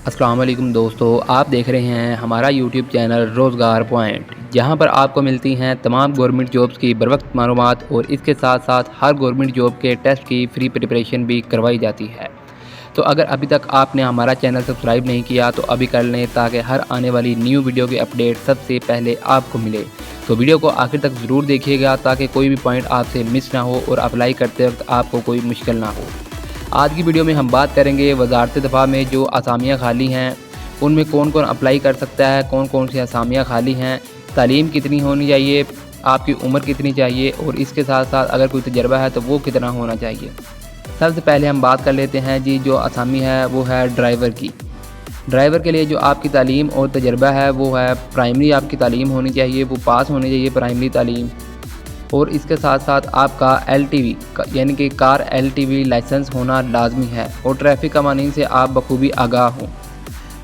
अस्सलाम वालेकुम दोस्तों, आप देख रहे हैं हमारा यूट्यूब चैनल रोज़गार पॉइंट, जहां पर आपको मिलती हैं तमाम गवर्नमेंट जॉब्स की बरवक्त मालूमात और इसके साथ साथ हर गवर्नमेंट जॉब के टेस्ट की फ्री प्रिपरेशन भी करवाई जाती है। तो अगर अभी तक आपने हमारा चैनल सब्सक्राइब नहीं किया तो अभी कर लें, ताकि हर आने वाली न्यू वीडियो की अपडेट सबसे पहले आपको मिले। तो वीडियो को आखिर तक ज़रूर देखिएगा ताकि कोई भी पॉइंट आपसे मिस ना हो और अप्लाई करते वक्त आपको कोई मुश्किल ना हो। आज की वीडियो में हम बात करेंगे वज़ारत दफ़ा में जो असामियाँ खाली हैं उनमें कौन कौन अप्लाई कर सकता है, कौन कौन सी असामियाँ खाली हैं, तालीम कितनी होनी चाहिए, आपकी उम्र कितनी चाहिए और इसके साथ साथ अगर कोई तजर्बा है तो वो कितना होना चाहिए। सबसे पहले हम बात कर लेते हैं जी, जो असामी है वो है ड्राइवर की। ड्राइवर के लिए जो आपकी तालीम और तजर्बा है वो है प्राइमरी आपकी तालीम होनी चाहिए, वो पास होनी चाहिए प्राइमरी तालीम। और इसके साथ साथ आपका LTV यानी कि कार LTV लाइसेंस होना लाजमी है और ट्रैफिक कवानीन से आप बखूबी आगाह हों।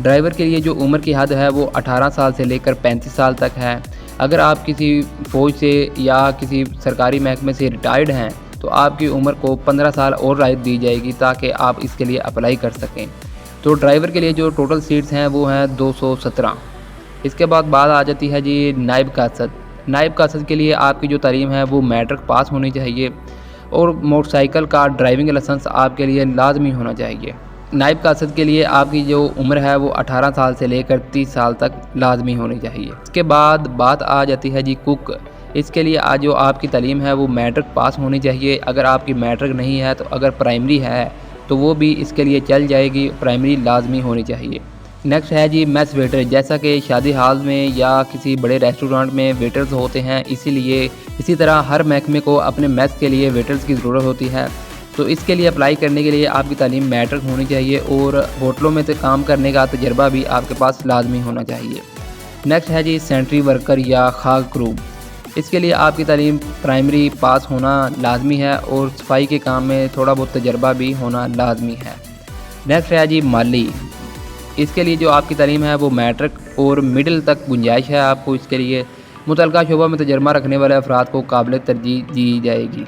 ड्राइवर के लिए जो उम्र की हद है वो 18 साल से लेकर 35 साल तक है। अगर आप किसी फ़ौज से या किसी सरकारी महकमे से रिटायर्ड हैं तो आपकी उम्र को 15 साल और राहत दी जाएगी ताकि आप इसके लिए अप्लाई कर सकें। तो ड्राइवर के लिए जो टोटल सीट्स हैं वो हैं 217। इसके बाद बात आ जाती है जी नायब कासद। नायब कासद के लिए आपकी जो तालीम है वो मैट्रिक पास होनी चाहिए और मोटरसाइकिल का ड्राइविंग लाइसेंस आपके लिए लाजमी होना चाहिए। नायब कासद के लिए आपकी जो उम्र है वो 18 साल से लेकर 30 साल तक लाजमी होनी चाहिए। इसके बाद बात आ जाती है जी कुक। इसके लिए आज जो आपकी तालीम है वो मैट्रिक पास होनी चाहिए। अगर आपकी मैट्रिक नहीं है तो अगर प्राइमरी है तो वो भी इसके लिए चल जाएगी, प्राइमरी लाजमी होनी चाहिए। नेक्स्ट है जी मेस वेटर। जैसा कि शादी हाल में या किसी बड़े रेस्टोरेंट में वेटर्स होते हैं, इसीलिए इसी तरह हर महकमे को अपने मेस के लिए वेटर्स की ज़रूरत होती है। तो इसके लिए अप्लाई करने के लिए आपकी तालीम मैट्रिक होनी चाहिए और होटलों में से काम करने का तजर्बा भी आपके पास लाजमी होना चाहिए। नेक्स्ट है जी सेंट्री वर्कर या खाक क्रू। इसके लिए आपकी तालीम प्राइमरी पास होना लाजमी है और सफाई के काम में थोड़ा बहुत तजर्बा भी होना लाजमी है। नेक्स्ट है जी माली। इसके लिए जो आपकी तालीम है वो मैट्रिक और मिडिल तक गुंजाइश है आपको। इसके लिए मुतलका शोबा में तजर्बा रखने वाले अफराद को काबिल तरजीह दी जाएगी।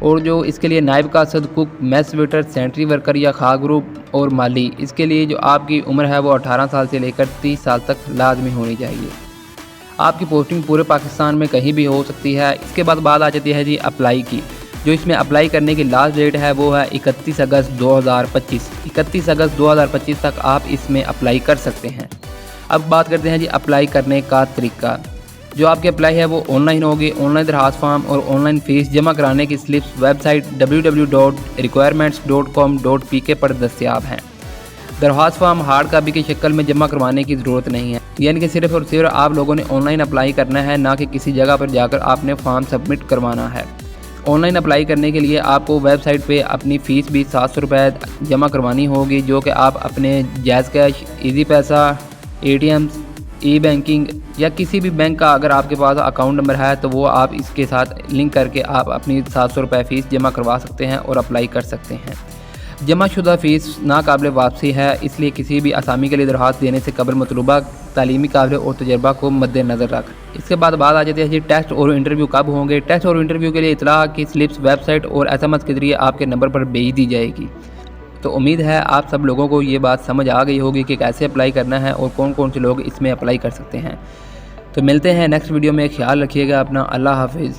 और जो इसके लिए नायब कासद, cook, mess waiter, sentry worker या खाक ग्रुप और माली, इसके लिए जो आपकी उम्र है वो 18 साल से लेकर 30 साल तक लाजमी होनी चाहिए। आपकी पोस्टिंग पूरे पाकिस्तान में कहीं भी हो सकती है। इसके बाद बात आ जाती है जी अप्लाई की। जो इसमें अप्लाई करने की लास्ट डेट है वो है 31 अगस्त 2025। 31 अगस्त 2025 तक आप इसमें अप्लाई कर सकते हैं। अब बात करते हैं जी अप्लाई करने का तरीका। जो आपकी अप्लाई है वो ऑनलाइन होगी। ऑनलाइन दरखास्त फॉर्म और ऑनलाइन फ़ीस जमा कराने की स्लिप्स वेबसाइट www.requirements.com.pk पर दस्तियाब हैं। दरख्वास्त फॉर्म हार्ड कापी की शक्ल में जमा करवाने की ज़रूरत नहीं है, यानी कि सिर्फ और सिर्फ आप लोगों ने ऑनलाइन अप्लाई करना है, ना कि किसी जगह पर जाकर आपने फॉर्म सबमिट करवाना है। ऑनलाइन अप्लाई करने के लिए आपको वेबसाइट पे अपनी फ़ीस भी 700 रुपये जमा करवानी होगी, जो कि आप अपने जैज़ कैश, ईजी पैसा, ATMs, ई-बैंकिंग या किसी भी बैंक का अगर आपके पास अकाउंट नंबर है तो वो आप इसके साथ लिंक करके आप अपनी 700 रुपये फ़ीस जमा करवा सकते हैं और अप्लाई कर सकते हैं। जमा शुदा फ़ीस नाकाबिल वापसी है, इसलिए किसी भी असामी के लिए दरख्वास्त देने से कबल मतलूबा तालीमी काबिल और तजर्बा को मद्देनज़र रख। इसके बाद बात आ जाती है जी टेस्ट और इंटरव्यू कब होंगे। टेस्ट और इंटरव्यू के लिए इतला की स्लिप्स वेबसाइट और SMS के ज़रिए आपके नंबर पर भेज दी जाएगी। तो उम्मीद है आप सब लोगों को ये बात समझ आ गई होगी कि कैसे अप्लाई करना है और कौन कौन से लोग इसमें अप्लाई कर सकते हैं। तो मिलते हैं नेक्स्ट वीडियो में। ख्याल रखिएगा अपना। अल्लाह हाफिज़।